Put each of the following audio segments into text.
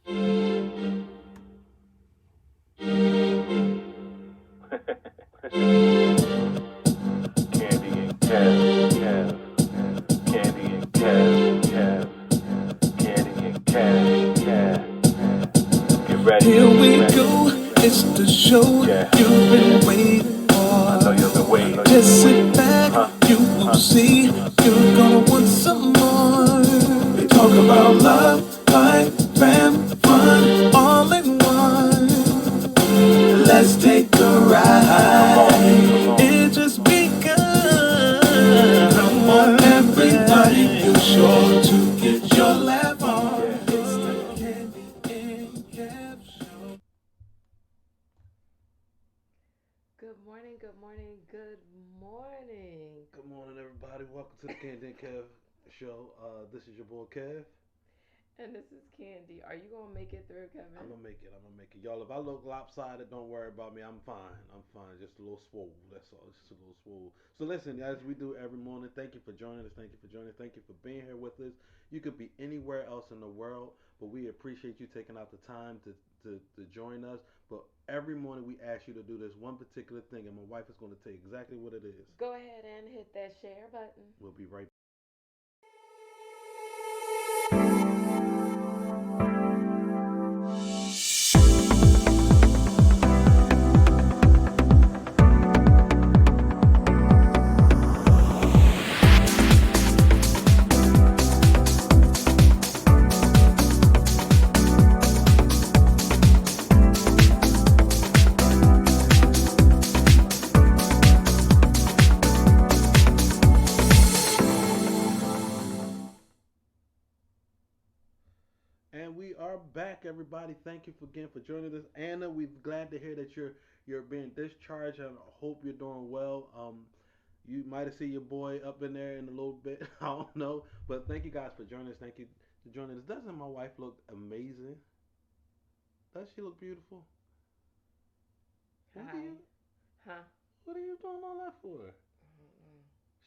Candy and Kev, Candy and Kev, Candy and Kev. Get ready. Here we ready. go, it's the show Yeah. you've been waiting I know for. you've been waiting. Just sit back, you will see, you're gonna want some more. We talk about love, life, and fun, all in one. Let's take a ride, it just begun. Come on everybody, you sure to get your laugh on. It's the Candy Kev Show. Good morning, good morning, good morning. Good morning, everybody. Welcome to the Candy Kev Show. This is your boy Kev. And this is Candy. Are you gonna make it through, Kevin? I'm gonna make it. Y'all, if I look lopsided, don't worry about me. I'm fine. Just a little swole. That's all. Just a little swole. So listen, as we do every morning, thank you for joining us. Thank you for joining us. Thank you for being here with us. You could be anywhere else in the world, but we appreciate you taking out the time to join us. But every morning we ask you to do this one particular thing, and my wife is going to tell you exactly what it is. Go ahead and hit that share button. We'll be right. And we are back, everybody. Thank you again for joining us, Anna. We're glad to hear that you're being discharged, and I hope you're doing well. You might have seen your boy up in there in a little bit. I don't know, but thank you guys for joining us. Thank you for joining us. Doesn't my wife look amazing? Does she look beautiful? What Hi. are you Huh? What are you doing all that for? Mm-mm.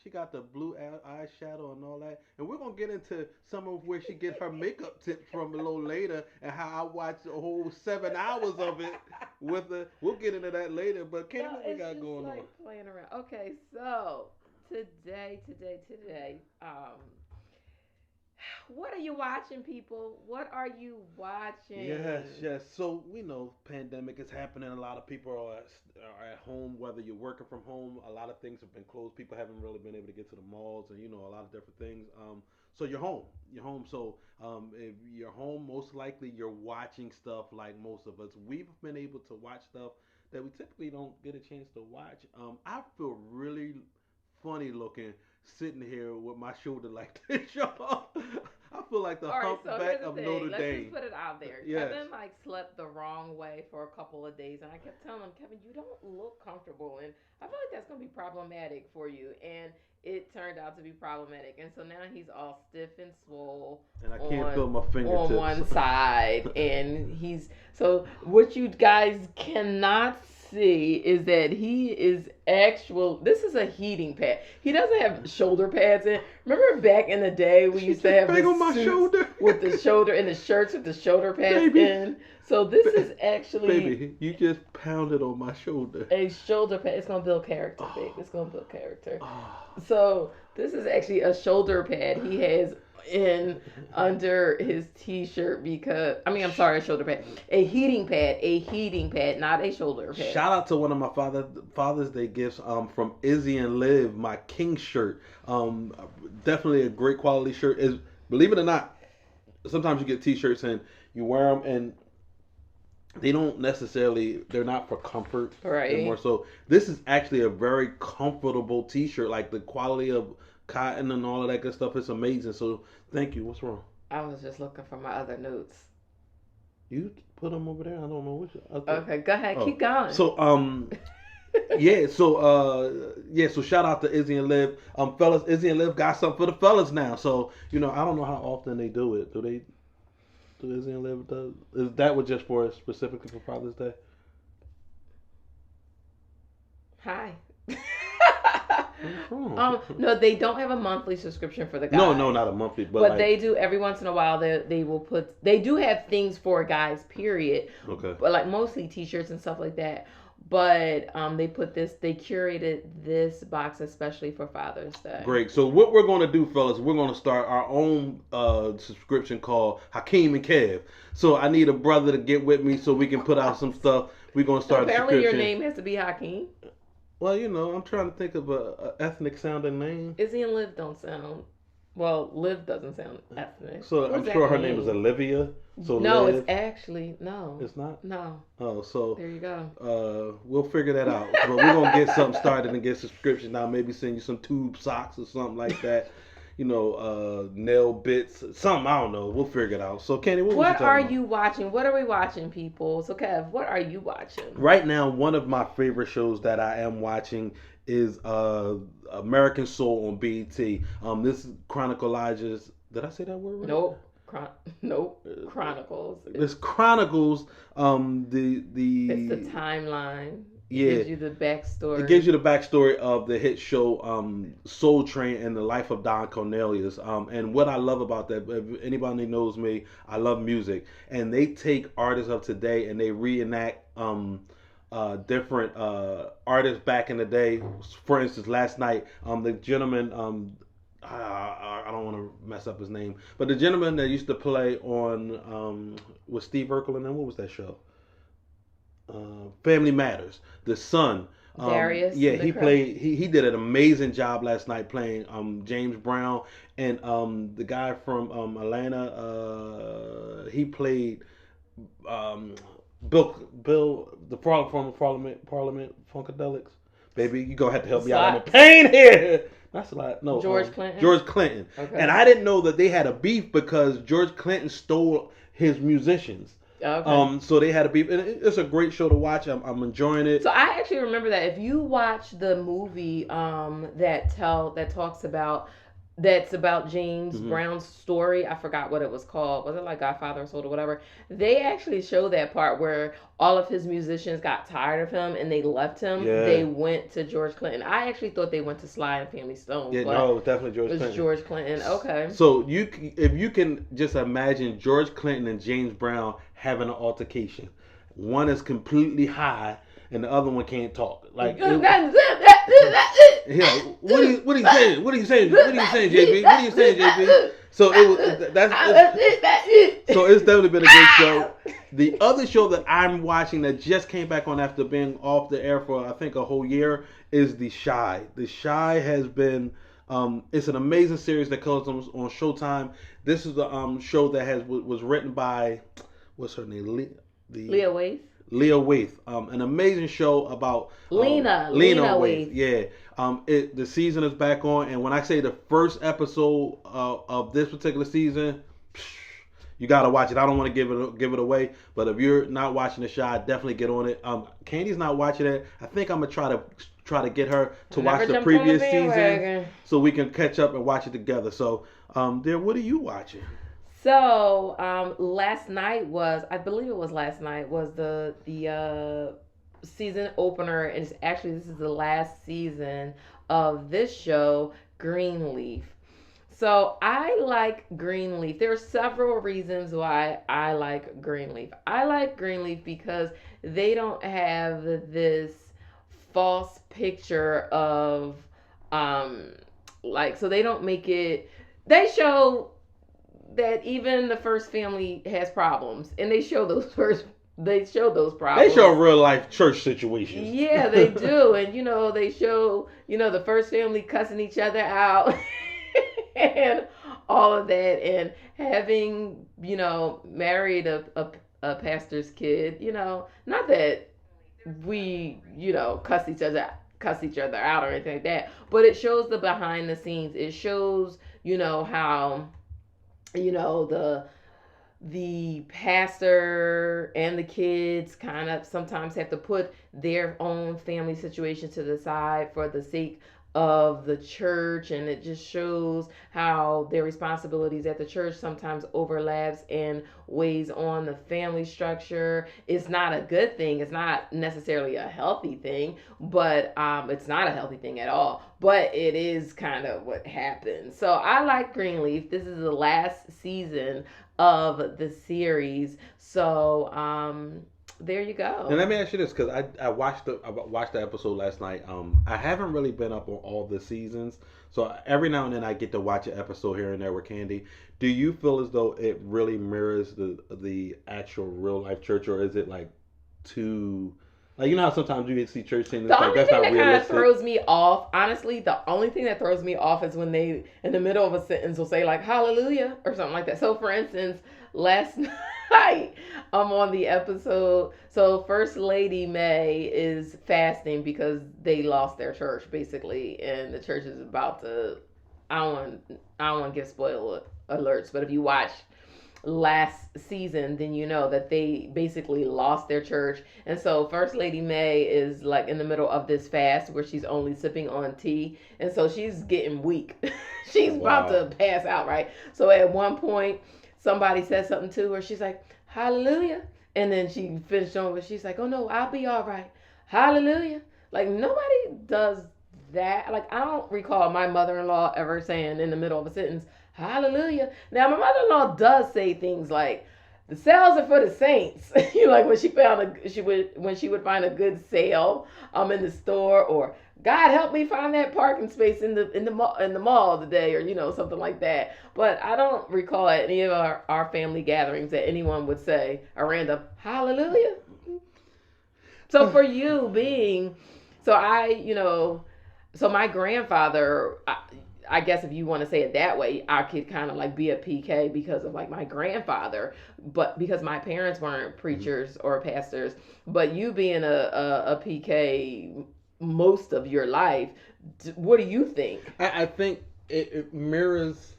She got the blue eyeshadow and all that. And we're going to get into some of where she get her makeup tips from a little later and how I watched a whole 7 hours of it with her. We'll get into that later. But Kenny, No, what we it's got just going on? like playing around. Okay, so today, what are you watching, people? What are you Yes, watching? yes. So we know pandemic is happening. A lot of people are at home, whether you're working from home. A lot of things have been closed. People haven't really been able to get to the malls and a lot of different things. So you're home. You're home. So if you're home, most likely you're watching stuff like most of us. We've been able to watch stuff that we typically don't get a chance to watch. I feel really funny looking sitting here with my shoulder like this, y'all. I feel like the All right, so humpback here's the of thing. Notre Let's Dame. just put it out there. Yes. Kevin like slept the wrong way for a couple of days, and I kept telling him, Kevin, you don't look comfortable, and I feel like that's gonna be problematic for you. And it turned out to be problematic, and so now he's all stiff and swole And I can't on feel my on one fingertips. side, and he's so what you guys cannot see is that he is actual. This is a heating pad. He doesn't have shoulder pads in. Remember back in the day we used to have bang the on my suits shoulder. with the shoulder and the shirts with the shoulder pads Baby. in. So this is actually Baby, you just pounded on my shoulder. a shoulder pad. It's gonna build character, babe. It's gonna build character. Oh. So this is actually a shoulder pad he has in under his t-shirt because I'm sorry, a shoulder pad, a heating pad, not a shoulder pad. Shout out to one of my Father's Day gifts from Izzy and Liv, my King shirt. Definitely a great quality shirt. Is believe it or not, sometimes you get t-shirts and you wear them and they're not for comfort. Right. They're more so. This is actually a very comfortable t-shirt. Like the quality of cotton and all of that good stuff is amazing. So thank you. What's wrong? I was just looking for my other notes. You put them over there. I don't know which. Okay, go ahead. Oh. Keep going. So So shout out to Izzy and Liv. Fellas, Izzy and Liv got something for the fellas now. So I don't know how often they do it. Do Izzy and Liv does? Is that what just for specifically for Father's Day? Hi. What's wrong? No, they don't have a monthly subscription for the guys. No, not a monthly, but like, they do every once in a while. They will put. They do have things for guys. Period. okay. But like mostly T-shirts and stuff like that. But they put this. They curated this box especially for Father's Day. Great. So what we're going to do, fellas, we're going to start our own subscription called Hakeem and Kev. So I need a brother to get with me so we can put out some stuff. We're going to start a Apparently, your subscription. name has to be Hakeem. Well, you know, I'm trying to think of a ethnic sounding name. Izzy and Liv don't sound. Well, Liv doesn't sound ethnic. So What I'm does sure that her name is mean? Olivia. So No, Liv, it's actually no. it's not. No. Oh, so There you go. we'll figure that out. But we're gonna get something started and get subscription now. Maybe send you some tube socks or something like that. You know, nail bits, something. I don't know. We'll figure it out. So, Candy, what was What you talking are about? you watching? What are we watching, people? So, Kev, what are you watching? Right now, one of my favorite shows that I am watching is American Soul on BET. This chronicles. Did I say that word right? Nope. Nope. Chronicles. This chronicles the It's the timeline. Yeah. It gives you the backstory. It gives you the backstory of the hit show Soul Train and the life of Don Cornelius. And what I love about that, if anybody knows me, I love music, and they take artists of today and they reenact different artists back in the day. For instance, last night, the gentleman, I don't want to mess up his name, but the gentleman that used to play on with Steve Urkel and them, what was that show? Family Matters. The son. Darius. Yeah, the he Crow. played. He did an amazing job last night playing James Brown, and the guy from Atlanta. He played Bill the frog from Parliament Funkadelics. Baby, you gonna have to help me out. I'm in pain here. That's a lot. No, George Clinton? George Clinton. Okay. And I didn't know that they had a beef because George Clinton stole his musicians. Okay. So they had a beef, and it's a great show to watch. I'm enjoying it. So I actually remember that if you watch the movie that's about James Mhm. Brown's story, I forgot what it was called. Was it like Godfather or Soul or whatever? They actually show that part where all of his musicians got tired of him and they left him. Yeah. They went to George Clinton. I actually thought they went to Sly and Family Stone. Yeah, but no, it was definitely George it was Clinton. George Clinton. Okay. So if you can just imagine George Clinton and James Brown having an altercation, one is completely high and the other one can't talk. Like, yeah, what are you saying? What are you saying? What are you saying, JB? What are you saying, JB? So so it's definitely been a good show. The other show that I'm watching that just came back on after being off the air for I think a whole year is The Chi. The Chi has been it's an amazing series that comes on Showtime. This is a show that was written by what's her name? Leah Waithe. Leah Waithe. An amazing show about Lena Waithe. Waithe. Yeah. The season is back on, and when I say the first episode of this particular season, you gotta watch it. I don't want to give it away, but if you're not watching the show, definitely get on it. Candy's not watching it. I think I'm gonna try to get her to watch the previous season so we can catch up and watch it together. So, dear, what are you watching? So, last night was the season opener, and this is the last season of this show, Greenleaf. So I like Greenleaf. There are several reasons why I like Greenleaf. I like Greenleaf because they don't have this false picture of so they don't make it. They show that even the first family has problems, and they show those problems. They show real life church situations. Yeah, they do. And they show the first family cussing each other out and all of that, and having married a pastor's kid. Not that we cuss each other out or anything like that, but it shows the behind the scenes. It shows how the pastor and the kids kind of sometimes have to put their own family situation to the side for the sake of the church, and it just shows how their responsibilities at the church sometimes overlaps and weighs on the family structure. It's not a good thing. It's not necessarily a healthy thing, but it's not a healthy thing at all. But it is kind of what happens. So I like Greenleaf. This is the last season of the series. So there you go. And let me ask you this, because I watched the episode last night. I haven't really been up on all the seasons, so every now and then I get to watch an episode here and there with Candy. Do you feel as though it really mirrors the actual real life church, or is it like too, like, you know how sometimes you see church scenes, The it's like only that's thing not that kind of realistic. throws me off, honestly, the only thing that throws me off is when they, in the middle of a sentence, will say like "Hallelujah" or something like that. So, for instance, last night I'm on the episode. So, First Lady May is fasting because they lost their church, basically, and the church is about to. I don't want to give spoiler alerts, but if you watch last season, then you know that they basically lost their church. And so First Lady May is like in the middle of this fast where she's only sipping on tea. And so she's getting weak. She's about to pass out, right? So at one point, somebody said something to her. She's like, "Hallelujah." And then she finished on, but she's like, "Oh no, I'll be all right. Hallelujah." Like, nobody does that. Like, I don't recall my mother-in-law ever saying in the middle of a sentence, "Hallelujah." Now, my mother-in-law does say things like, "The sales are for the saints." You know, like when she would find a good sale in the store, or "God help me find that parking space in the mall today," or something like that. But I don't recall at any of our family gatherings that anyone would say a random "Hallelujah." So for you being, so I, so my grandfather, I guess if you want to say it that way, I could kind of like be a PK because of like my grandfather, but because my parents weren't preachers or pastors, but you being a PK most of your life, what do you think? I think it mirrors,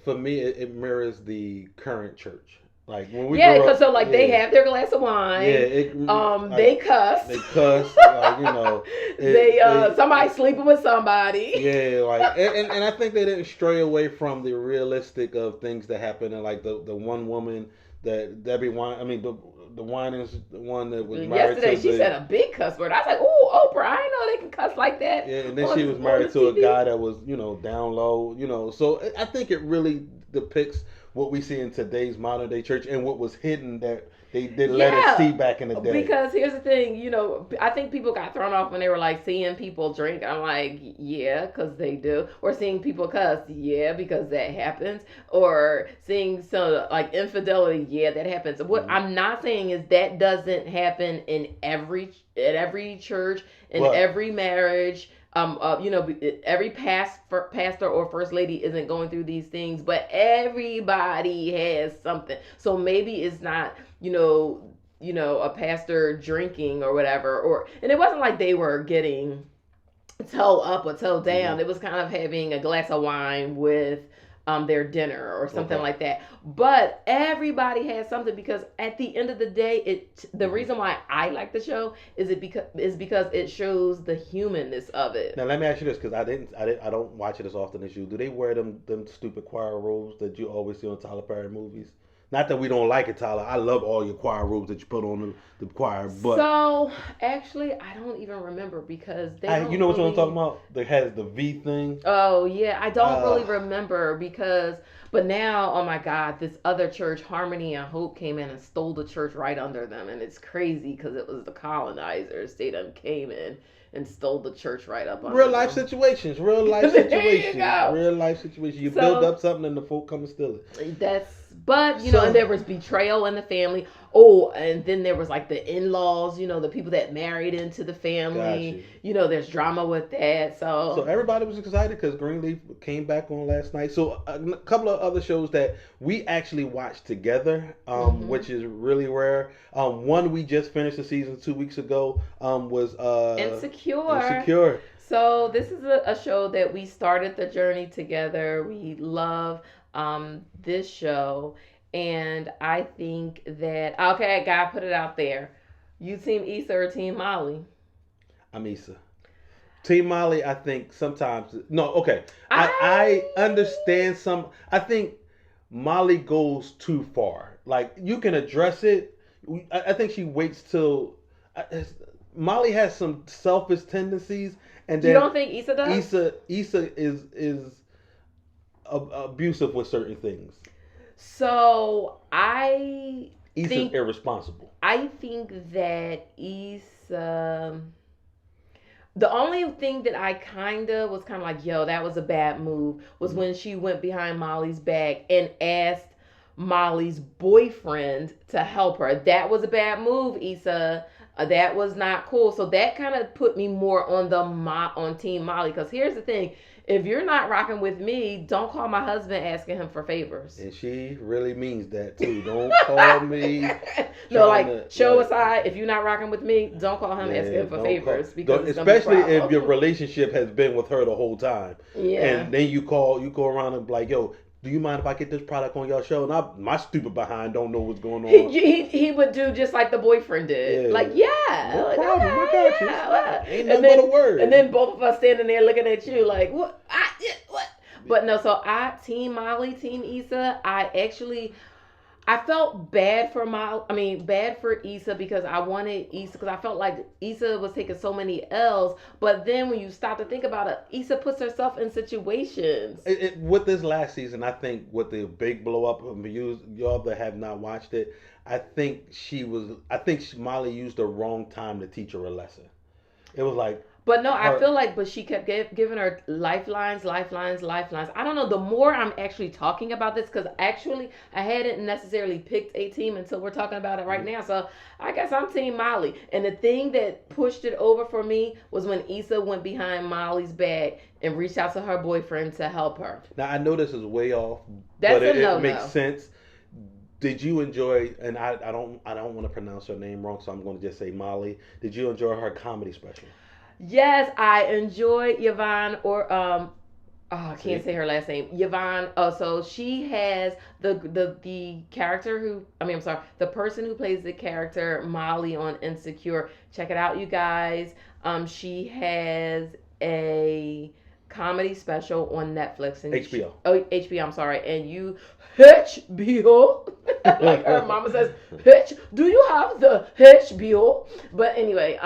for me, it mirrors the current church. Like when we Yeah, grew because up, so like they have their glass of wine. They cuss. They cuss. Like, they somebody sleeping with somebody. Yeah, like and I think they didn't stray away from the realistic of things that happen. And like the one woman that Debbie Wine, I mean the wine is the one that was married Yesterday to she said a big cuss word. I was like, "Oh, Oprah, I know they can cuss like that." Yeah, and then she was married to a guy that was down low. So I think it really depicts what we see in today's modern day church and what was hidden that they let us see back in the day. Because here's the thing, I think people got thrown off when they were like seeing people drink. I'm like, yeah, because they do. Or seeing people cuss, yeah, because that happens. Or seeing some like infidelity, yeah, that happens. What I'm not saying is that doesn't happen in every church, in every marriage. Every pastor or first lady isn't going through these things, but everybody has something. So maybe it's not, a pastor drinking or whatever, and it wasn't like they were getting toe up or toe down. Mm-hmm. It was kind of having a glass of wine with their dinner or something Okay. like that. But everybody has something, because at the end of the day, the reason why I like the show is because it shows the humanness of it. Now let me ask you this, because I don't watch it as often as you. Do they wear them stupid choir robes that you always see on Tyler Perry movies? Not that we don't like it, Tyler. I love all your choir robes that you put on the choir, but so actually, I don't even remember, because you know what I'm talking about? That has the V thing. Oh yeah, I don't really remember, because. But now, oh my God, this other church, Harmony and Hope, came in and stole the church right under them, and it's crazy because it was the colonizers. They done came in and stole the church right up under Real life them. situations. Real life There you situations. go. Real life situations. You So- build up something and the folk come and steal it. But So- and there was betrayal in the family. Oh, and then there was like the in-laws, the people that married into the family. There's drama with that. So everybody was excited because Greenleaf came back on last night. So a couple of other shows that we actually watched together, which is really rare. One we just finished the season 2 weeks ago, was Insecure. So this is a show that we started the journey together. We love this show, and I think that, okay, I gotta put it out there. You team Issa or team Molly? I'm Issa. Team Molly, I think sometimes no. Okay, I understand some. I think Molly goes too far. Like you can address it. I think she waits till Molly has some selfish tendencies, and You then don't think Issa does? Issa is abusive with certain things. So I Issa's think irresponsible. I think that Issa. The only thing that I was kind of like, yo, that was a bad move, was when she went behind Molly's back and asked Molly's boyfriend to help her. That was a bad move, Issa. That was not cool. So that kind of put me more on on Team Molly. Because here's the thing: if you're not rocking with me, don't call my husband asking him for favors. And she really means that too. Don't call me. No, like show aside. If you're not rocking with me, don't call him asking him for favors because especially if your relationship has been with her the whole time. Yeah. And then you go around and be like, yo, do you mind if I get this product on your show? And my stupid behind don't know what's going on. He would do just like the boyfriend did. Yeah. Like, yeah. No like, problem. I got you. yeah. Ain't nothing but a word. And then both of us standing there looking at you like, what? What? But no, so Team Molly, Team Issa, I felt bad for bad for Issa because I wanted Issa, because I felt like Issa was taking so many L's. But then when you stop to think about it, Issa puts herself in situations. With this last season, I think with the big blow up, y'all that have not watched it, I think Molly used the wrong time to teach her a lesson. It was like. But no, I feel like, she kept giving her lifelines. I don't know. The more I'm actually talking about this, because actually I hadn't necessarily picked a team until we're talking about it right now. So I guess I'm Team Molly. And the thing that pushed it over for me was when Issa went behind Molly's back and reached out to her boyfriend to help her. Now I know this is way off, but it makes sense. Did you enjoy? And I don't want to pronounce her name wrong, so I'm going to just say Molly. Did you enjoy her comedy special? Yes, I enjoyed Yvonne, I can't say her last name. Yvonne. Oh, so she has the character the person who plays the character Molly on Insecure. Check it out, you guys. She has a comedy special on Netflix and HBO. HBO. I'm sorry, and you HBO. Like her mama says, do you have the HBO? But anyway,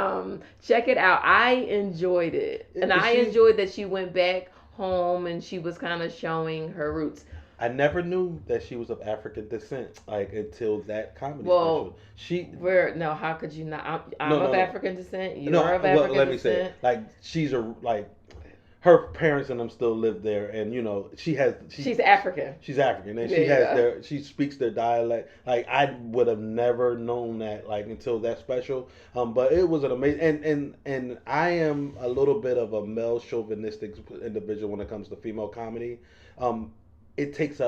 check it out. I enjoyed it, and I enjoyed that she went back home and she was kind of showing her roots. I never knew that she was of African descent, like until that comedy special. How could you not? I'm of African descent. You're of African descent. Let me say it. Like her parents and them still live there, and she's African. She's African, and she speaks their dialect. Like I would have never known that, like until that special. But it was an amazing, and I am a little bit of a male chauvinistic individual when it comes to female comedy. It takes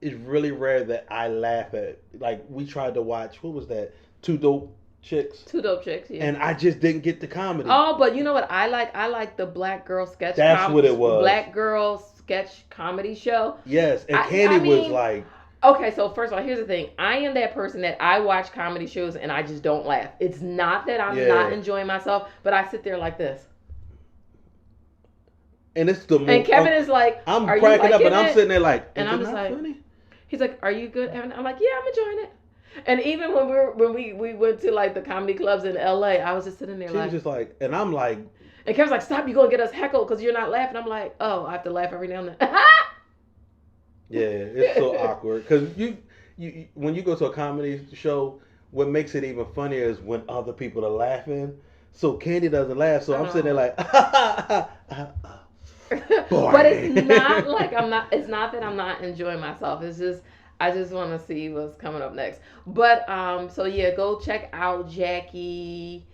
it's really rare that I laugh at. Like we tried to watch, what was that? Two Dope Chicks, yeah. And I just didn't get the comedy. Oh, but you know what I like? I like the Black Girl Sketch. That's what it was. Black Girl Sketch Comedy Show. Yes, and Candy was like. Okay, so first of all, here's the thing. I am that person that I watch comedy shows and I just don't laugh. It's not that I'm not enjoying myself, but I sit there like this. And it's the. And Kevin is like, I'm cracking up, and I'm sitting there like, and I'm just like, funny? He's like, are you good? And I'm like, yeah, I'm enjoying it. And even when we went to like the comedy clubs in LA, I was just sitting there. She was just like, and I'm like, and Kevin's like, stop! You're gonna get us heckled because you're not laughing. I'm like, oh, I have to laugh every now and then. Yeah, it's so awkward because you when you go to a comedy show, what makes it even funnier is when other people are laughing. So Candy doesn't laugh, so I'm sitting there like, but it's not like I'm not. It's not that I'm not enjoying myself. It's just. I just want to see what's coming up next. But, so yeah, go check out not Jackie,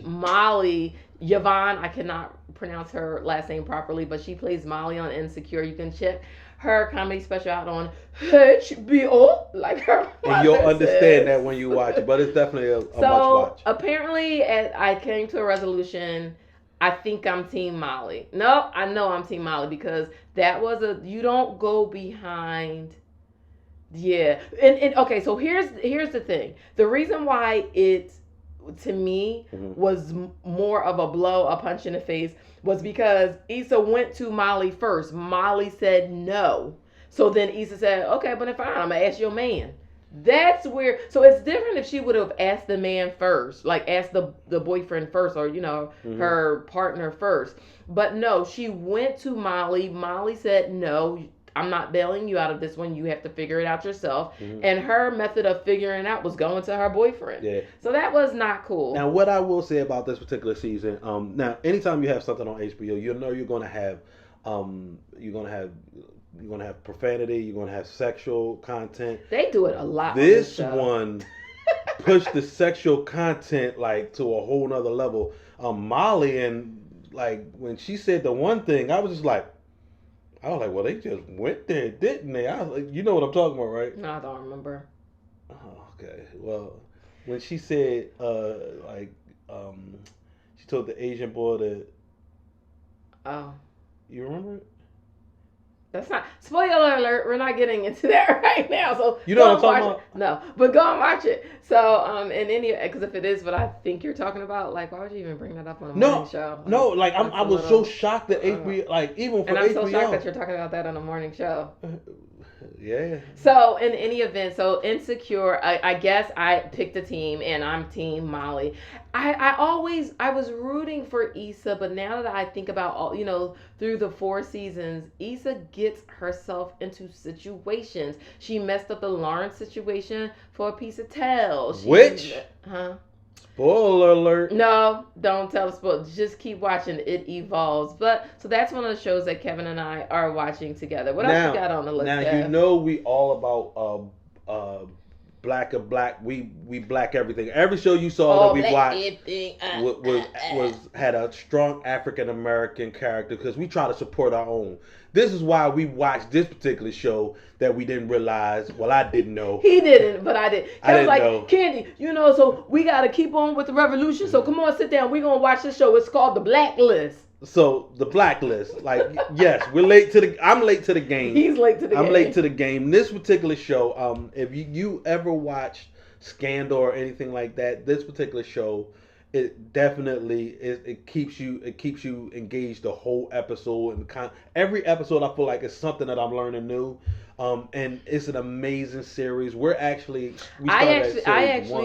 Molly, Yvonne. I cannot pronounce her last name properly, but she plays Molly on Insecure. You can check her comedy special out on HBO, like her. And you'll understand that when you watch it, but it's definitely a must watch. Apparently, I came to a resolution. I think I'm Team Molly. No, I know I'm Team Molly because that was you don't go behind. Yeah. And okay, so here's the thing. The reason why to me was more of a blow, a punch in the face, was because Issa went to Molly first. Molly said no. So then Issa said, okay, but fine, I'm going to ask your man. That's where, so it's different if she would have asked the man first, like asked the boyfriend first, or, her partner first. But no, she went to Molly. Molly said, no, I'm not bailing you out of this one. You have to figure it out yourself. And her method of figuring it out was going to her boyfriend. Yeah. So that was not cool. Now, what I will say about this particular season, now, anytime you have something on HBO, you know you're going to have profanity. You're gonna have sexual content. They do it a lot. This on one pushed the sexual content like to a whole nother level. Molly, and like when she said the one thing, I was like, well, they just went there, didn't they? I was like, you know what I'm talking about, right? No, I don't remember. Oh, okay. Well, when she said she told the Asian boy that. Oh. You remember it? That's not spoiler alert. We're not getting into that right now. So you know what I'm talking about? No, but go and watch it. So because if it is what I think you're talking about, like why would you even bring that up on a morning show? No, like I was so shocked that HBO, like even for HBO. And I'm so shocked that you're talking about that on a morning show. Yeah. So in any event, so Insecure, I guess I picked a team and I'm team Molly. I was rooting for Issa, but now that I think about all, through the 4 seasons, Issa gets herself into situations. She messed up the Lawrence situation for a piece of tail. Spoiler alert. No, don't tell the spoil. Just keep watching. It evolves. So that's one of the shows that Kevin and I are watching together. What else you got on the list? Now, we all about black. We black everything. Every show you saw that we watched had a strong African American character because we try to support our own. This is why we watched this particular show that we didn't realize. Well, I didn't know. He didn't, but I did. I didn't know. Candy, so we got to keep on with the revolution. So come on, sit down. We're going to watch this show. It's called The Blacklist. So, The Blacklist. Like, yes, I'm late to the game. He's late to the game. I'm late to the game. This particular show, if you ever watched Scandal or anything like that, this particular show, it definitely it keeps you engaged the whole episode, and every episode I feel like it's something that I'm learning new, and it's an amazing series. I actually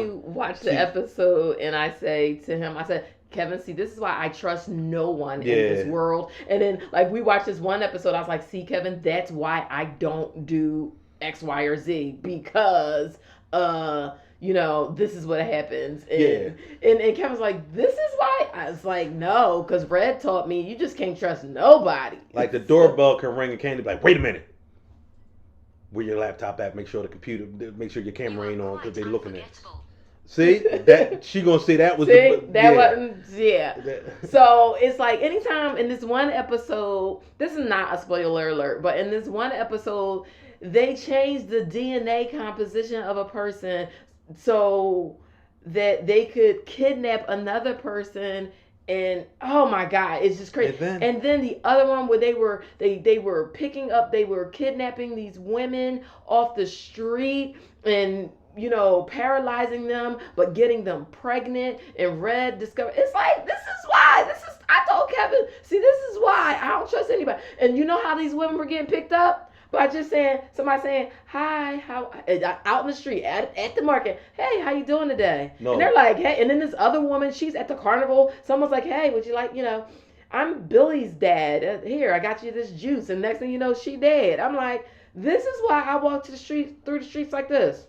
watched the episode and I say to him, I said, Kevin, see, this is why I trust no one in this world. And then we watched this one episode, I was like, see, Kevin, that's why I don't do X, Y, or Z, because this is what happens. And Kevin's like, this is why? I was like, no, because Red taught me you just can't trust nobody. Like the doorbell can ring and Candy be like, wait a minute. Where your laptop at? Make sure your camera ain't on because they're looking at it. See, that she gonna say that was So it's like anytime in this one episode, this is not a spoiler alert, but in this one episode, they changed the DNA composition of a person so that they could kidnap another person, and oh my god, it's just crazy. And then the other one where they were kidnapping these women off the street and paralyzing them but getting them pregnant, and Red discovered. It's like, I told Kevin, see, this is why I don't trust anybody. And you know how these women were getting picked up? By just somebody saying, hi, out in the street, at the market, hey, how you doing today? No. And they're like, hey, and then this other woman, she's at the carnival, someone's like, hey, would you like, I'm Billy's dad, here, I got you this juice, and next thing you know, she dead. I'm like, this is why I walk through the streets like this.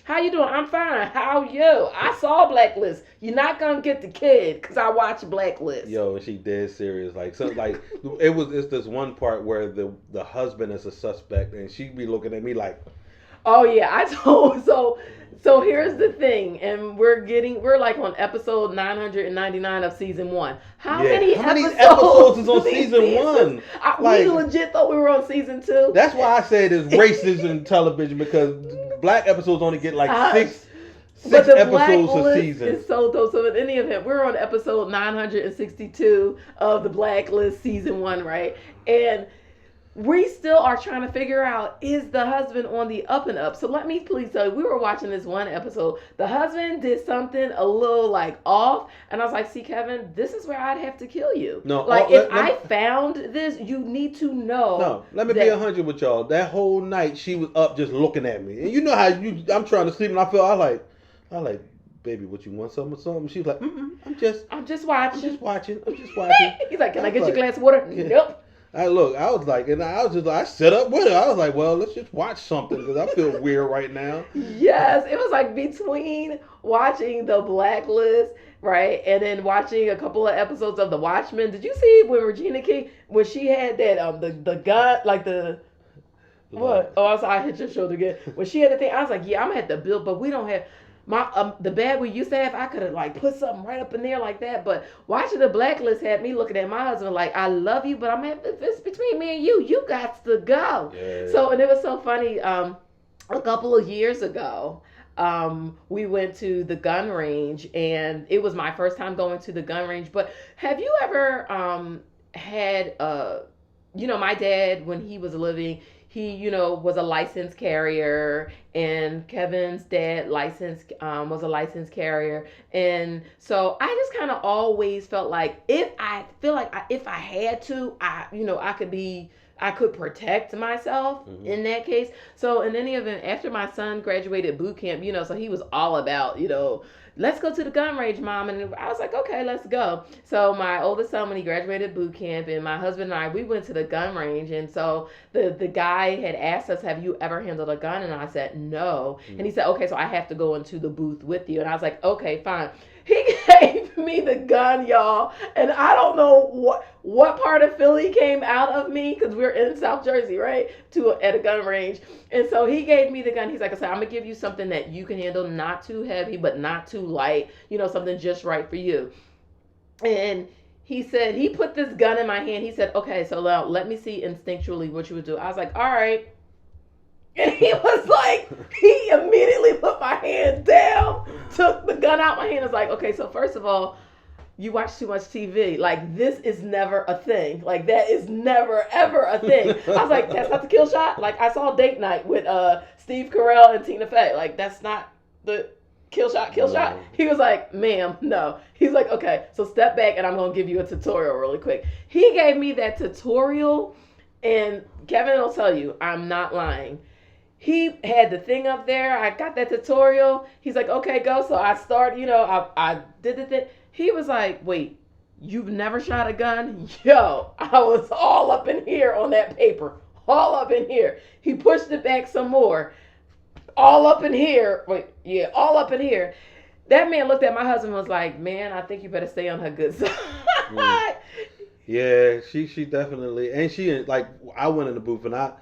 How you doing? I'm fine. How you? I saw Blacklist. You're not gonna get the kid because I watched Blacklist. Yo, she dead serious. It's this one part where the husband is a suspect and she be looking at me like, oh yeah, so here's the thing, and we're like on episode 999 of season 1. How many episodes is on season 1? We legit thought we were on season 2. That's why I said it's racist in television, because black episodes only get like six episodes a season. It's so dope. So in any event, we're on episode 962 of the Blacklist season 1, right? And we still are trying to figure out, is the husband on the up and up? So let me please tell you, we were watching this one episode. The husband did something a little like off, and I was like, see, Kevin, this is where I'd have to kill you. No, like if I found this, you need to know. No, let me be 100 with y'all. That whole night she was up just looking at me, and you know how I'm trying to sleep, and I like, baby, what you want, something or something? She was like, I'm just watching. He's like, can I get you a glass of water? Yeah. Nope. I was like, and I set up with her. I was like, well, let's just watch something because I feel weird right now. Yes, it was like between watching The Blacklist, right, and then watching a couple of episodes of The Watchmen. Did you see when Regina King, when she had that the gun, like the what? Oh, I hit your shoulder again. When she had the thing, I was like, yeah, I'm gonna have to build, but we don't have. The bed we used to have, I could have like put something right up in there like that. But watching The Blacklist had me looking at my husband like, I love you, but if it's between me and you, you got to go. Yeah. So, and it was so funny. A couple of years ago, we went to the gun range, and it was my first time going to the gun range. But have you ever had my dad, when he was living, he, was a licensed carrier, and Kevin's dad was a licensed carrier. And so I just kind of always felt like if I had to, I could protect myself in that case. So in any event, after my son graduated boot camp, so he was all about, let's go to the gun range, Mom. And I was like, okay, let's go. So my oldest son, when he graduated boot camp, and my husband and I, we went to the gun range. And so the guy had asked us, have you ever handled a gun? And I said, no. And he said, okay, so I have to go into the booth with you. And I was like, okay, fine. He gave me the gun, y'all, and I don't know what part of Philly came out of me, because we're in South Jersey, right, at a gun range. And so he gave me the gun. He's like, I said, I'm going to give you something that you can handle, not too heavy, but not too light, something just right for you. And he said, he put this gun in my hand. He said, okay, so now let me see instinctually what you would do. I was like, all right. And he was like, he immediately put my hand down, took the gun out my hand. I was like, okay, so first of all, you watch too much TV. Like, this is never a thing. Like, that is never, ever a thing. I was like, that's not the kill shot? Like, I saw Date Night with Steve Carell and Tina Fey. Like, that's not the kill shot. He was like, ma'am, no. He's like, okay, so step back and I'm going to give you a tutorial really quick. He gave me that tutorial, and Kevin will tell you, I'm not lying. He had the thing up there. I got that tutorial. He's like, okay, go. So I started, I did the thing. He was like, wait, you've never shot a gun? Yo, I was all up in here on that paper. All up in here. He pushed it back some more. All up in here. All up in here. That man looked at my husband and was like, man, I think you better stay on her good side. Yeah, she definitely. And she, like, I went in the booth, and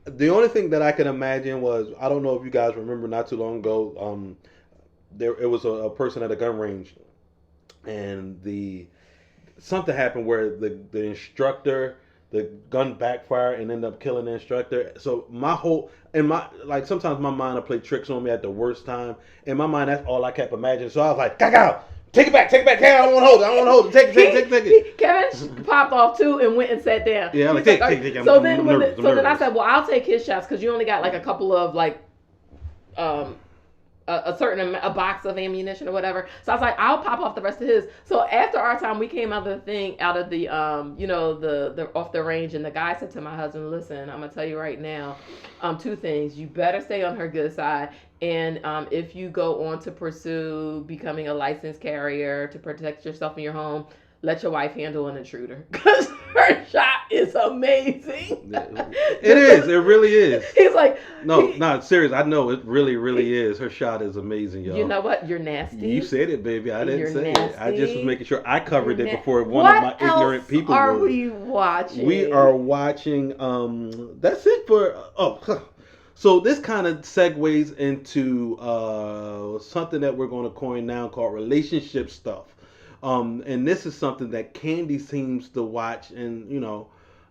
the only thing that I can imagine was, I don't know if you guys remember, not too long ago, it was a person at a gun range, and something happened where the instructor, the gun backfired and ended up killing the instructor. So sometimes my mind will play tricks on me at the worst time. In my mind, that's all I kept imagining. So I was like, Cacao! Take it back. Hey, I don't want to hold it. Take it. Kevin popped off too and went and sat down. Yeah, I'm like, take. So then I said, well, I'll take his shots, because you only got like a couple of like, a box of ammunition or whatever. So I was like, I'll pop off the rest of his. So after our time, we came out of the off the range, and the guy said to my husband, listen, I'm gonna tell you right now, two things. You better stay on her good side. And if you go on to pursue becoming a licensed carrier to protect yourself in your home, let your wife handle an intruder, because her shot is amazing. It is. It really is. He's like, no, serious. I know it really, really is. Her shot is amazing, y'all. You know what? You're nasty. You said it, baby. I didn't say nasty. it. I just was making sure I covered it before one of my ignorant people. What else are we watching? We are watching. That's it for. So this kind of segues into something that we're going to coin now called relationship stuff. And this is something that Candy seems to watch, and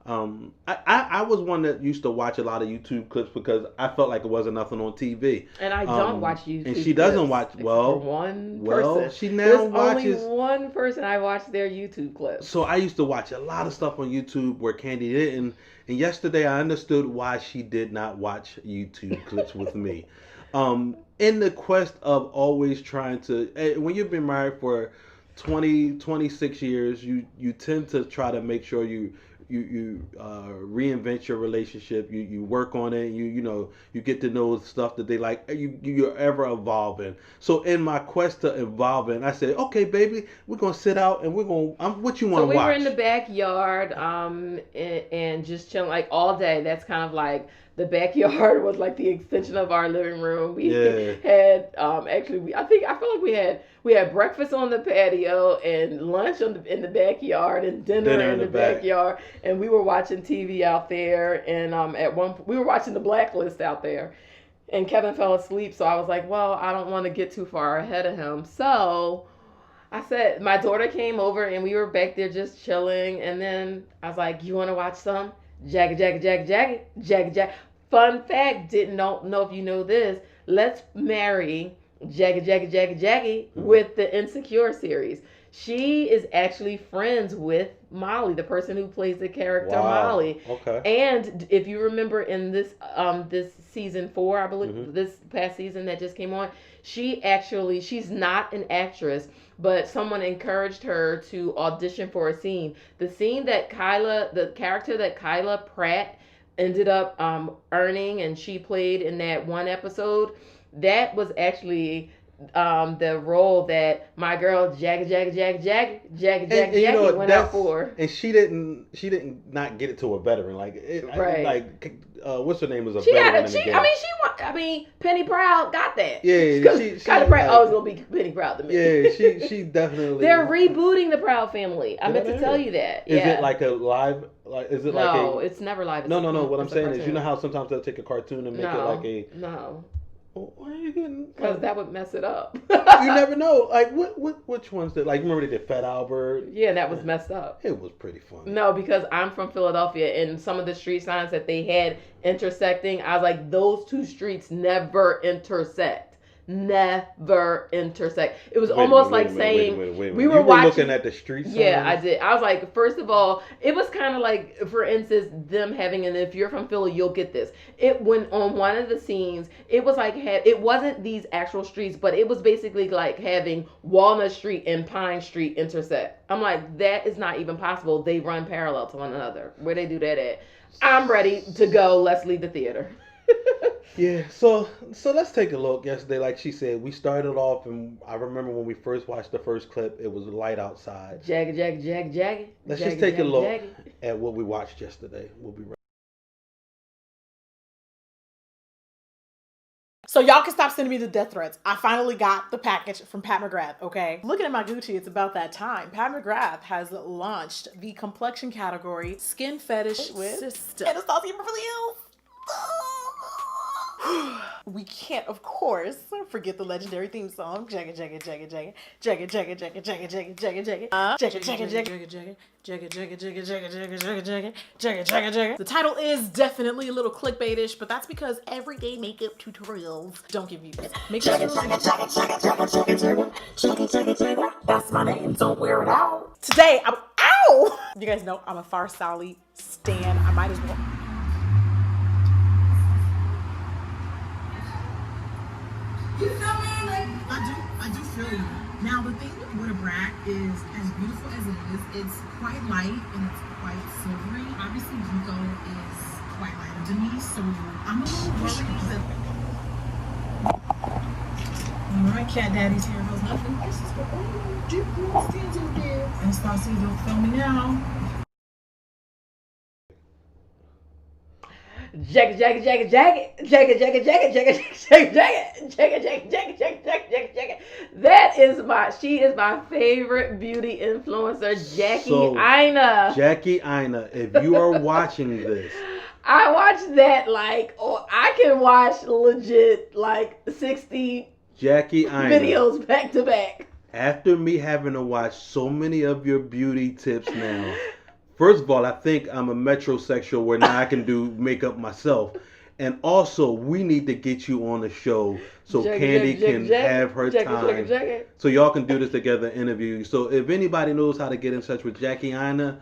I was one that used to watch a lot of YouTube clips because I felt like it wasn't nothing on TV. And I don't watch YouTube. And she doesn't watch. except Well, for one well, person. she now There's watches. only one person I watch their YouTube clips. So I used to watch a lot of stuff on YouTube where Candy didn't. And yesterday I understood why she did not watch YouTube clips with me. In the quest of always trying to, when you've been married for 26 years, you tend to try to make sure you reinvent your relationship. You work on it. You get to know stuff that they like. You're ever evolving. So in my quest to evolving, I said, okay, baby, we're gonna sit out and what you want to watch. So we were in the backyard, and just chilling like all day. That's kind of like the backyard was like the extension of our living room. We had actually, I feel like we had breakfast on the patio and lunch in the backyard and dinner in the backyard, and we were watching TV out there. And we were watching The Blacklist out there, and Kevin fell asleep. So I was like, well, I don't want to get too far ahead of him. So I said, my daughter came over and we were back there just chilling. And then I was like, you want to watch some Jagged? Fun fact, didn't know if you know this. Let's marry Jagged with the Insecure series. She is actually friends with Molly, the person who plays the character Molly. Okay. And if you remember in this season 4, I believe, this past season that just came on, she's not an actress, but someone encouraged her to audition for a scene. The scene that the character that Kyla Pratt ended up earning and she played in that one episode, that was actually the role that my girl Jagged went out for. And she didn't not get it to a veteran what's her name was a veteran. Penny Proud got that. Yeah, Kyla Pratt always gonna be Penny Proud to me. Yeah, she definitely. They're rebooting the Proud Family. I meant to tell you that. Is it like a live? No, it's never live. No. What I'm saying is, you know how sometimes they'll take a cartoon and make it like a. No. Why are you getting? Because that would mess it up. You never know. Like which ones did? Like remember they did Fat Albert? Yeah, that was messed up. It was pretty funny. No, because I'm from Philadelphia, and some of the street signs that they had intersecting, I was like, those two streets never intersect. Never intersect. It was almost like saying we were looking at the street signs? Yeah, I did. I was like, first of all, it was kind of like, for instance, them having, and if you're from Philly, you'll get this. It when on one of the scenes, it was like it wasn't these actual streets, but it was basically like having Walnut Street and Pine Street intersect. I'm like, that is not even possible. They run parallel to one another. Where they do that at? I'm ready to go. Let's leave the theater. Yeah, so let's take a look. Yesterday, like she said, we started off, and I remember when we first watched the first clip, it was light outside. Jagged. Let's just take a look at what we watched yesterday. We'll be right. So y'all can stop sending me the death threats. I finally got the package from Pat McGrath, okay? Looking at my Gucci, it's about that time. Pat McGrath has launched the complexion category Skin Fetish with Sister Anastasia Beverly Hills. We can't, of course, forget the legendary theme song. The title is definitely a little clickbaitish, but that's because everyday makeup tutorials don't give you makeup tutorials. That's my name, don't wear it out. Today, ow! You guys know I'm a Farsali stan. I might as well. You feel me? Like I do feel you. Now the thing with a brat is, as beautiful as it is, it's quite light and it's quite silvery. Obviously, Rico is quite lighter than me, so I'm a little worried that. All right, Cat Daddy's here. How's nothing? This is what stands in there. And Stassi, don't film me now. Jagged. She is my favorite beauty influencer, Jackie Aina. Jackie Aina, if you are watching this, I watch that I can watch legit 60 Jackie Aina videos back to back. After me having to watch so many of your beauty tips now, First of all, I think I'm a metrosexual where now I can do makeup myself. And also, we need to get you on the show so Candy can have her time. So y'all can do this together, interview. So if anybody knows how to get in touch with Jackie Ina,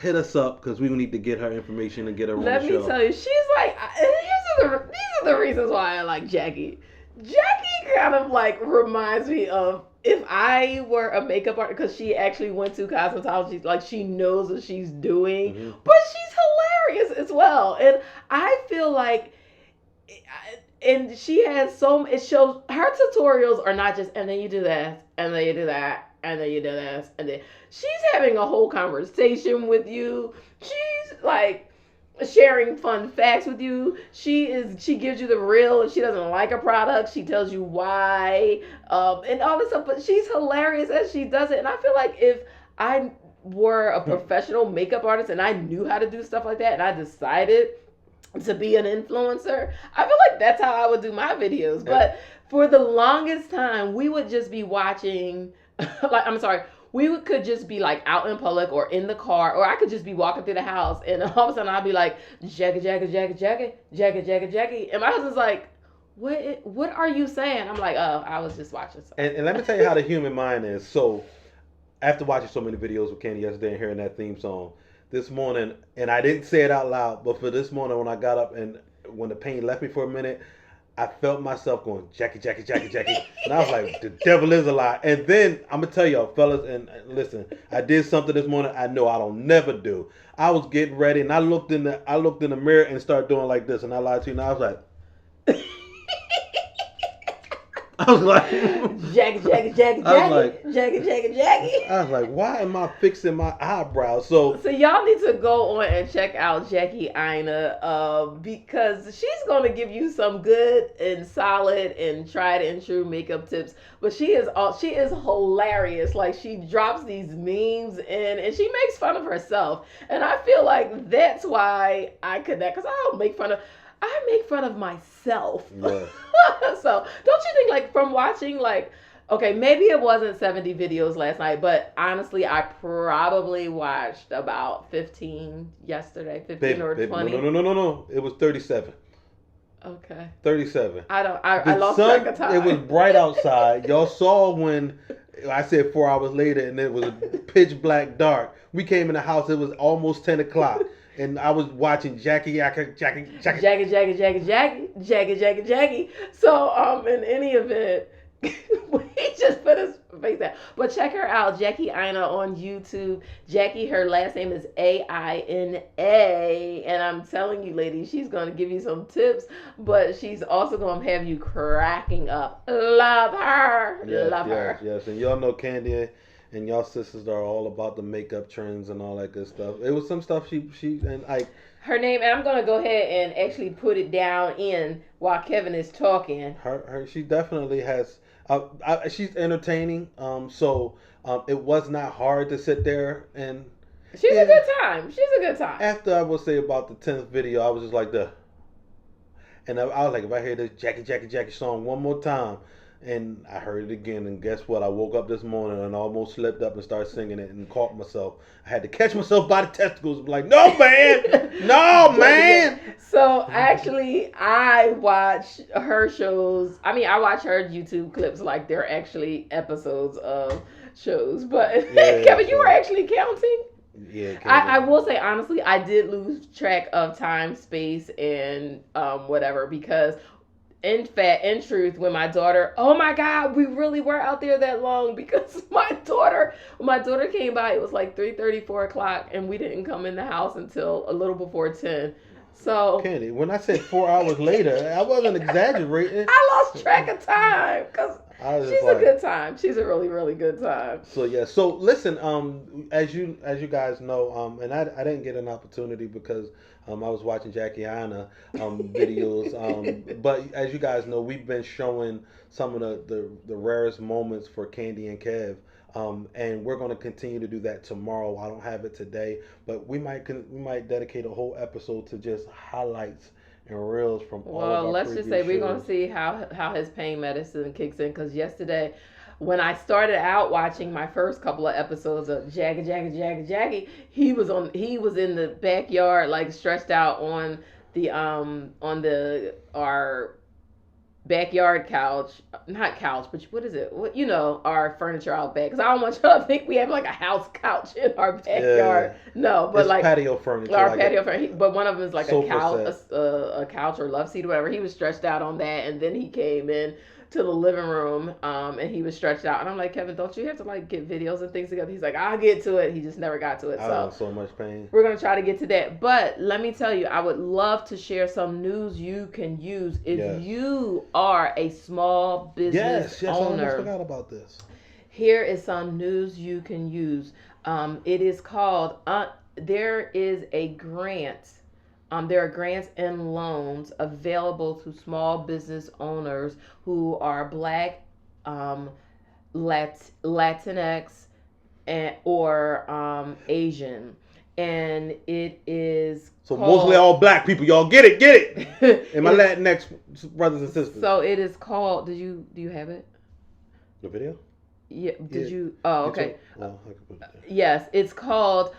hit us up because we need to get her information and get her on the show. Let me tell you, she's like, these are the reasons why I like Jackie. Jackie kind of like reminds me of if I were a makeup artist, because she actually went to cosmetology, like she knows what she's doing, but she's hilarious as well. And I feel like, and she has it shows her tutorials are not just, and then you do this, and then you do that, and then you do this, and then she's having a whole conversation with you. She's like sharing fun facts with you. She gives you the real. If she doesn't like a product, she tells you why, and all this stuff. But she's hilarious as she does it. And I feel like if I were a professional makeup artist and I knew how to do stuff like that, and I decided to be an influencer, I feel like that's how I would do my videos. But for the longest time, we would just be watching, we could just be like out in public or in the car, or I could just be walking through the house and all of a sudden I'd be like, Jackie, Jackie, Jackie, Jackie, Jackie, Jackie, Jackie. And my husband's like, what are you saying? I'm like, oh, I was just watching something. And let me tell you how the human mind is. So after watching so many videos with Candy yesterday and hearing that theme song, this morning, and I didn't say it out loud, but for this morning when I got up and when the pain left me for a minute, I felt myself going, Jackie, Jackie, Jackie, Jackie. And I was like, the devil is a lie. And then, I'm going to tell y'all, fellas, and listen, I did something this morning I know I don't never do. I was getting ready, and I looked in the mirror and started doing like this, and I lied to you, and I was like, I was like, Jackie, Jackie, Jackie, Jackie, Jackie, Jackie, Jackie. I was like, why am I fixing my eyebrows? So y'all need to go on and check out Jackie Ina, because she's going to give you some good and solid and tried and true makeup tips. But she is hilarious. Like, she drops these memes and she makes fun of herself. And I feel like that's why I connect, because I make fun of myself. Yeah. So don't you think, like, from watching, like, okay, maybe it wasn't 70 videos last night, but honestly, I probably watched about 15 yesterday, 15 or 20. No. It was 37. Okay. 37. I lost track of time. It was bright outside. Y'all saw when I said 4 hours later and it was pitch black dark. We came in the house, it was almost 10 o'clock. And I was watching Jackie. So, in any event, he just put his face down. But check her out, Jackie Ina on YouTube. Jackie, her last name is Aina. And I'm telling you, ladies, she's going to give you some tips, but she's also going to have you cracking up. Love her. Love her. Yes. And y'all know Candy and y'all sisters are all about the makeup trends and all that good stuff. It was some stuff she and I. Her name, and I'm gonna go ahead and actually put it down in while Kevin is talking. She definitely has. She's entertaining. So it was not hard to sit there and. She's a good time. After I will say about the 10th video, I was just like and I was like, if I hear this Jackie, Jackie, Jackie song one more time. And I heard it again, and guess what? I woke up this morning and almost slipped up and started singing it and caught myself. I had to catch myself by the testicles and be like, no, man! No, man! So, actually, I watch her shows. I mean, I watch her YouTube clips like they're actually episodes of shows. But, Kevin, you were actually counting? Yeah, I will say, honestly, I did lose track of time, space, and whatever, because in truth, when my daughter, oh my God, we really were out there that long, because my daughter came by, it was like 3:30, 4 o'clock, and we didn't come in the house until a little before 10. So, Candy, when I said 4 hours later, I wasn't exaggerating. I lost track of time, because she's a good time. She's a really, really good time. So yeah. So listen, as you guys know, and I didn't get an opportunity because I was watching Jackie Ina videos. But as you guys know, we've been showing some of the rarest moments for Candy and Kev. And we're going to continue to do that tomorrow. I don't have it today, but we might dedicate a whole episode to just highlights and reels from all of our let's just say we're shows. going to see how his pain medicine kicks in, because yesterday, when I started out watching my first couple of episodes of Jackie, he was in the backyard, like stretched out on our backyard couch, not couch, but what is it? Our furniture out back. Because I don't want y'all to think we have like a house couch in our backyard. Yeah. No, but it's like patio furniture. our like patio furniture. But one of them is like a sofa couch, a couch or love seat, or whatever. He was stretched out on that, and then he came in to the living room, and he was stretched out. And I'm like, Kevin, don't you have to like get videos and things together? He's like, I'll get to it. He just never got to it. I was in so much pain. We're going to try to get to that. But let me tell you, I would love to share some news you can use if you are a small business Yes, I owner. almost forgot about this. Here is some news you can use. It is called, there is a grant. There are grants and loans available to small business owners who are Black, Latinx, or Asian. And it is So called, mostly all Black people, y'all get it. And my Latinx brothers and sisters. So it is called, do you have it? The video? Yeah, did Yeah. you? Oh, okay. Well, I could put it there. Yes, it's called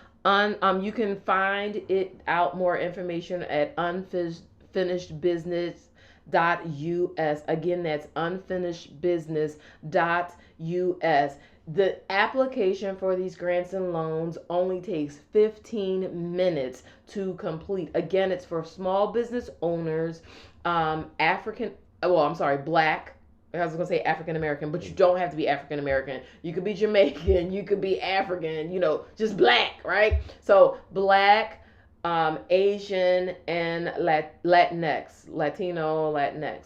you can find it out more information at unfinishedbusiness.us. Again, that's unfinishedbusiness.us. The application for these grants and loans only takes 15 minutes to complete. Again, it's for small business owners, Black. I was going to say African American, but you don't have to be African American. You could be Jamaican, you could be African, just Black, right? So Black, Asian, and Latinx,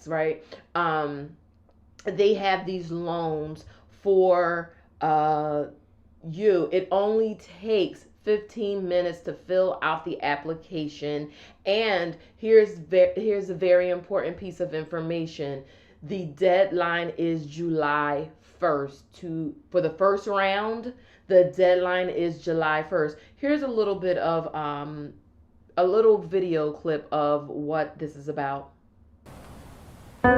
right? They have these loans for you. It only takes 15 minutes to fill out the application. And here's a very important piece of information. The deadline is July 1st for the first round. The deadline is July 1st. Here's a little bit of a little video clip of what this is about. On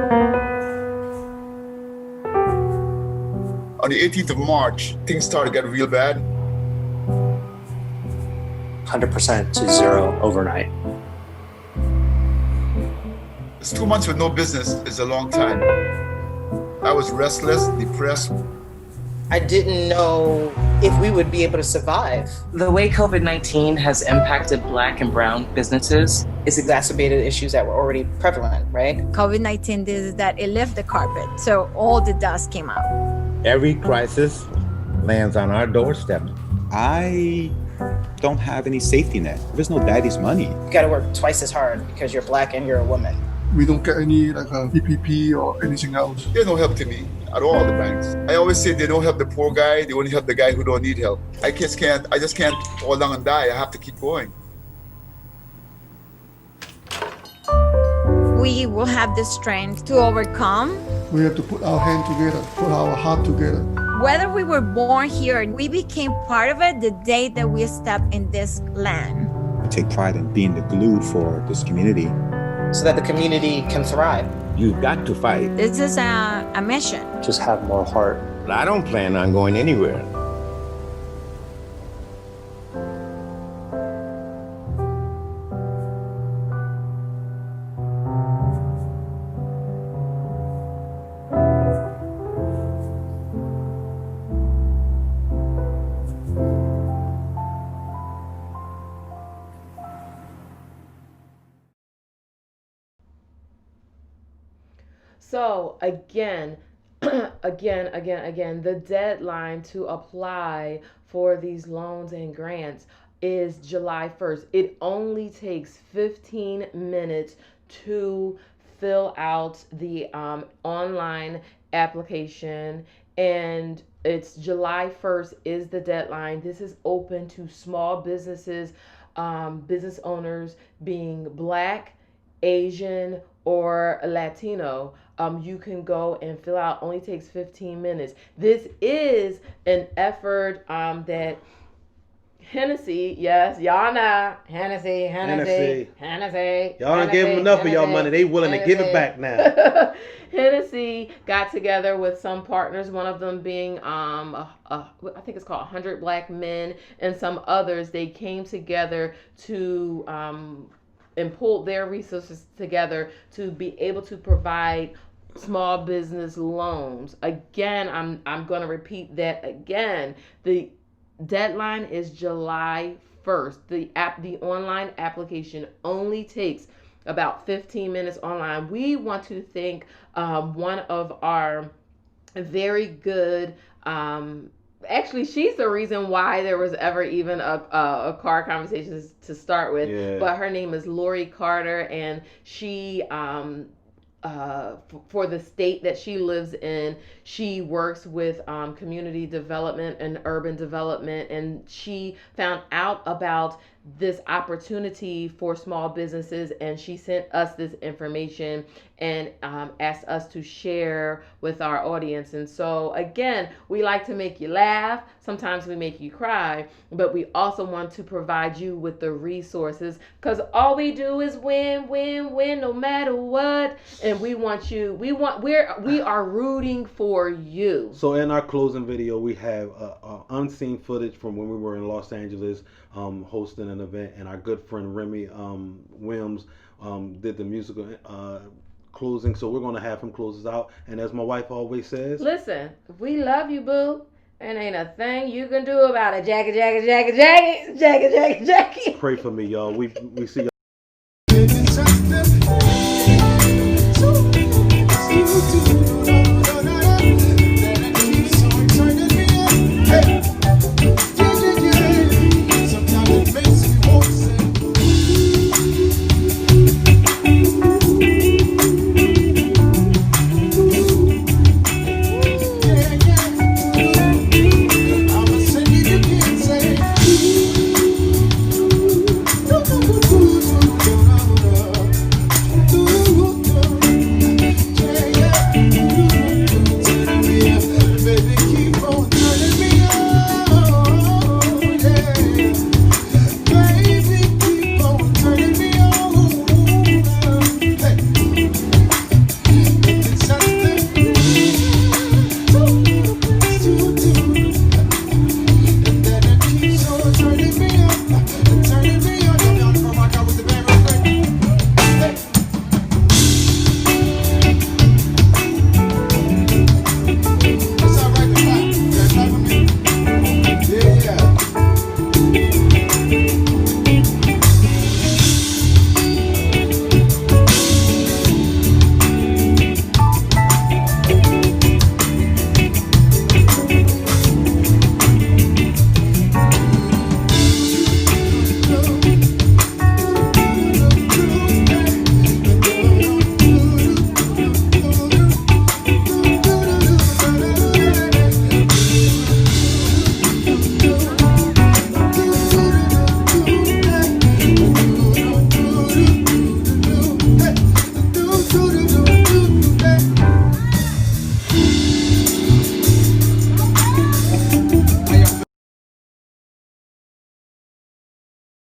the 18th of March, things started to get real bad. 100% to zero overnight. It's 2 months with no business is a long time. I was restless, depressed. I didn't know if we would be able to survive. The way COVID-19 has impacted Black and brown businesses, It's exacerbated issues that were already prevalent, right? COVID-19 did that it left the carpet, so all the dust came out. Every crisis lands on our doorstep. I don't have any safety net. There's no daddy's money. You gotta work twice as hard because you're Black and you're a woman. We don't get any PPP or anything else. There's no help to me at all, the banks. I always say they don't help the poor guy, they only help the guy who don't need help. I just can't fall down and die. I have to keep going. We will have the strength to overcome. We have to put our hand together, put our heart together. Whether we were born here, we became part of it the day that we stepped in this land. I take pride in being the glue for this community. So that the community can thrive. You've got to fight. This is a mission. Just have more heart. I don't plan on going anywhere. So again, the deadline to apply for these loans and grants is July 1st. It only takes 15 minutes to fill out the online application, and it's July 1st is the deadline. This is open to small businesses, business owners being Black, Asian, or Latino. You can go and fill out, only takes 15 minutes. This is an effort that Hennessy, yes, y'all know Hennessy. Y'all done gave them enough of y'all money. They willing to give it back now. Hennessy got together with some partners, one of them being I think it's called 100 Black Men, and some others. They came together to and pulled their resources together to be able to provide small business loans. Again, I'm going to repeat that again. The deadline is July 1st. The online application only takes about 15 minutes online. We want to thank one of our very good actually, she's the reason why there was ever even a car conversation to start with. Yeah. But her name is Lori Carter, and she for the state that she lives in, she works with community development and urban development, and she found out about this opportunity for small businesses, and she sent us this information and asked us to share with our audience. And so again, we like to make you laugh, sometimes we make you cry, but we also want to provide you with the resources, because all we do is win no matter what. And we are rooting for you. So in our closing video, we have unseen footage from when we were in Los Angeles hosting an event, and our good friend Remy Williams did the musical closing. So we're going to have him close us out. And as my wife always says, listen, we love you, boo, and ain't a thing you can do about it. Jackie. Pray for me, y'all. We see y'all.